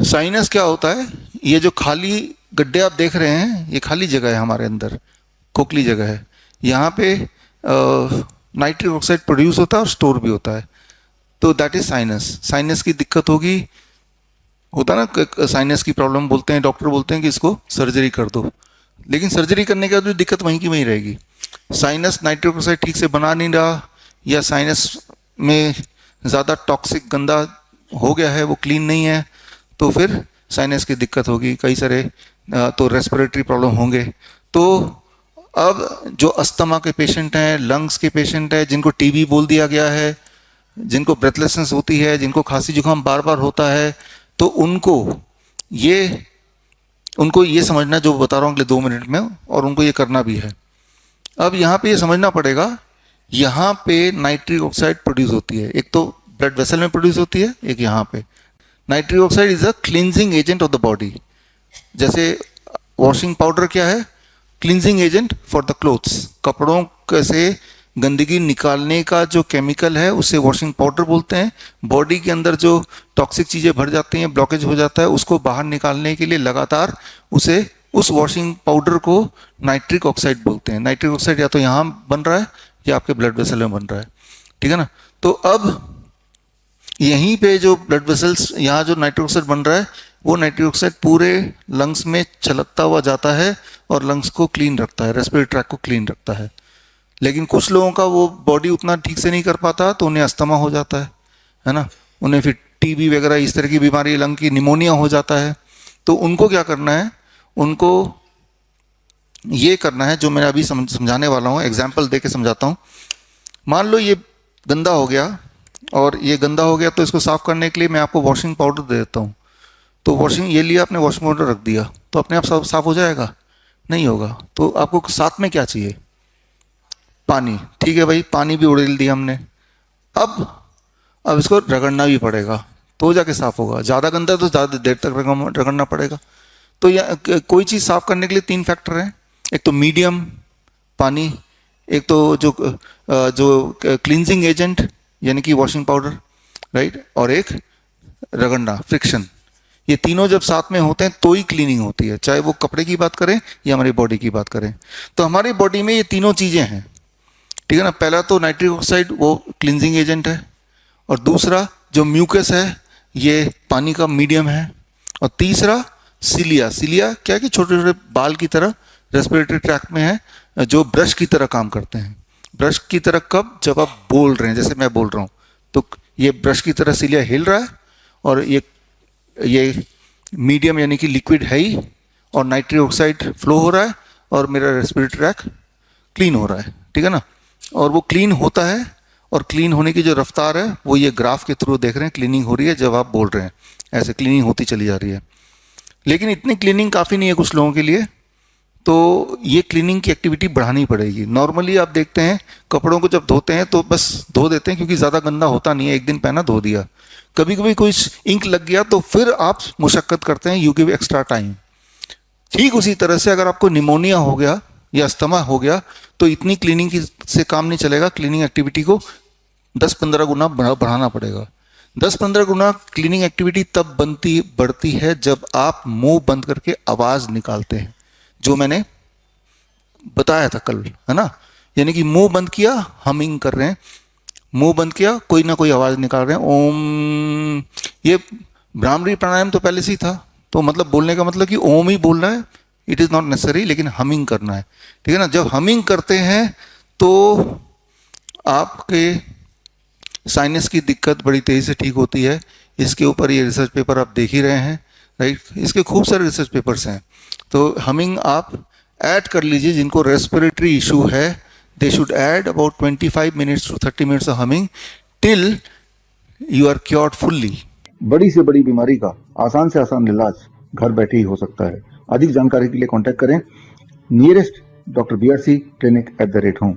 Sinus क्या होता है? ये जो खाली गड्ढे आप देख रहे हैं, ये खाली जगह है हमारे अंदर, खोखली जगह है। यहाँ पे नाइट्रिक ऑक्साइड प्रोड्यूस होता है और स्टोर भी होता है, तो दैट इज साइनस। साइनस की दिक्कत होगी, होता है ना, साइनस की प्रॉब्लम बोलते हैं, डॉक्टर बोलते हैं कि इसको सर्जरी कर दो, लेकिन सर्जरी करने के बाद भी दिक्कत वहीं की वहीं रहेगी। साइनस नाइट्रिक ऑक्साइड ठीक से बना नहीं रहा, या साइनस में ज़्यादा टॉक्सिक गंदा हो गया है, वो क्लीन नहीं है, तो फिर साइनस की दिक्कत होगी, कई सारे तो रेस्पिरेटरी प्रॉब्लम होंगे। तो अब जो अस्थमा के पेशेंट हैं, लंग्स के पेशेंट हैं, जिनको टीबी बोल दिया गया है, जिनको ब्रेथलेसनेस होती है, जिनको खांसी जुकाम बार बार होता है, तो उनको ये समझना जो बता रहा हूँ अगले 2 मिनट में, और उनको ये करना भी है। अब यहाँ पे ये समझना पड़ेगा, यहाँ पे नाइट्रिक ऑक्साइड प्रोड्यूस होती है, एक तो ब्लड वेसल में प्रोड्यूस होती है, एक यहाँ पे। Nitric oxide is a cleansing agent of the body. जैसे वॉशिंग पाउडर क्या है? Cleansing agent for the clothes. कपड़ों से गंदगी निकालने का जो केमिकल है उसे वॉशिंग पाउडर बोलते हैं। बॉडी के अंदर जो टॉक्सिक चीज़ें भर जाती हैं, ब्लॉकेज हो जाता है, उसको बाहर निकालने के लिए लगातार उस वॉशिंग पाउडर को नाइट्रिक ऑक्साइड बोलते हैं। नाइट्रिक ऑक्साइड या तो यहाँ बन रहा है या आपके ब्लड वेसल में बन रहा है, ठीक है ना। तो अब यहीं पे जो ब्लड वेसल्स, यहाँ जो नाइट्रिक ऑक्साइड बन रहा है, वो नाइट्रिक ऑक्साइड पूरे लंग्स में छलकता हुआ जाता है और लंग्स को क्लीन रखता है, रेस्पिरेटरी ट्रैक को क्लीन रखता है। लेकिन कुछ लोगों का वो बॉडी उतना ठीक से नहीं कर पाता, तो उन्हें अस्थमा हो जाता है ना, उन्हें फिर टीबी वगैरह इस तरह की बीमारी, लंग की निमोनिया हो जाता है। तो उनको क्या करना है? उनको ये करना है जो मैं अभी समझाने वाला हूँ, एग्जाम्पल दे के समझाता हूँ। मान लो ये गंदा हो गया, और ये गंदा हो गया तो इसको साफ करने के लिए मैं आपको वॉशिंग पाउडर दे देता हूँ। तो ये लिया आपने, वॉशिंग पाउडर रख दिया, तो अपने आप साफ हो जाएगा? नहीं होगा। तो आपको साथ में क्या चाहिए? पानी। ठीक है भाई, पानी भी उड़ेल दिया हमने। अब इसको रगड़ना भी पड़ेगा, तो जाके साफ होगा। ज़्यादा गंदा तो ज़्यादा देर तक रगड़ना पड़ेगा। तो कोई चीज़ साफ करने के लिए 3 फैक्टर हैं, एक तो मीडियम पानी, एक तो जो क्लींजिंग एजेंट यानी कि वॉशिंग पाउडर, राइट, और एक रगड़ना, फ्रिक्शन। ये तीनों जब साथ में होते हैं तो ही क्लीनिंग होती है, चाहे वो कपड़े की बात करें या हमारी बॉडी की बात करें। तो हमारी बॉडी में ये तीनों चीज़ें हैं, ठीक है ना। पहला तो नाइट्रिक ऑक्साइड वो क्लींजिंग एजेंट है, और दूसरा जो म्यूकस है ये पानी का मीडियम है, और तीसरा सिलिया क्या है कि छोटे छोटे बाल की तरह रेस्पिरेटरी ट्रैक्ट में है, जो ब्रश की तरह काम करते हैं। ब्रश की तरह कब? जब आप बोल रहे हैं, जैसे मैं बोल रहा हूँ, तो ये ब्रश की तरह सिलिया हिल रहा है, और ये मीडियम यानी कि लिक्विड है ही, और नाइट्रिक ऑक्साइड फ्लो हो रहा है, और मेरा रेस्पिरेटरी ट्रैक क्लीन हो रहा है, ठीक है ना। और वो क्लीन होता है, और क्लीन होने की जो रफ्तार है वो ये ग्राफ के थ्रू देख रहे हैं, क्लीनिंग हो रही है जब आप बोल रहे हैं, ऐसे क्लीनिंग होती चली जा रही है। लेकिन इतनी क्लीनिंग काफ़ी नहीं है कुछ लोगों के लिए, तो ये क्लीनिंग की एक्टिविटी बढ़ानी पड़ेगी। नॉर्मली आप देखते हैं कपड़ों को जब धोते हैं तो बस धो देते हैं, क्योंकि ज़्यादा गंदा होता नहीं है, एक दिन पहना धो दिया। कभी कभी कोई इंक लग गया तो फिर आप मुशक्कत करते हैं, यू गिव एक्स्ट्रा टाइम। ठीक उसी तरह से अगर आपको निमोनिया हो गया या अस्थमा हो गया, तो इतनी क्लीनिंग से काम नहीं चलेगा। क्लीनिंग एक्टिविटी को 10-15 गुना बढ़ाना पड़ेगा। 10-15 गुना क्लीनिंग एक्टिविटी तब बढ़ती है जब आप मुंह बंद करके आवाज़ निकालते हैं, जो मैंने बताया था कल, है ना। यानी कि मुंह बंद किया, हमिंग कर रहे हैं, मुंह बंद किया, कोई ना कोई आवाज़ निकाल रहे हैं, ओम। ये भ्रामरी प्राणायाम तो पहले से ही था, तो मतलब बोलने का मतलब कि ओम ही बोलना है, इट इज़ नॉट नेसेसरी, लेकिन हमिंग करना है, ठीक है ना। जब हमिंग करते हैं तो आपके साइनस की दिक्कत बड़ी तेज़ी से ठीक होती है। इसके ऊपर ये रिसर्च पेपर आप देख ही रहे हैं, राइट, इसके खूब सारे रिसर्च पेपर्स हैं। तो हमिंग आप ऐड कर लीजिए, जिनको रेस्पिरेटरी इशू है they should add about 25 minutes to 30 minutes of humming till you are cured fully. बड़ी से बड़ी बीमारी का आसान से आसान इलाज घर बैठे ही हो सकता है। अधिक जानकारी के लिए कॉन्टैक्ट करें nearest doctor BRC clinic @home।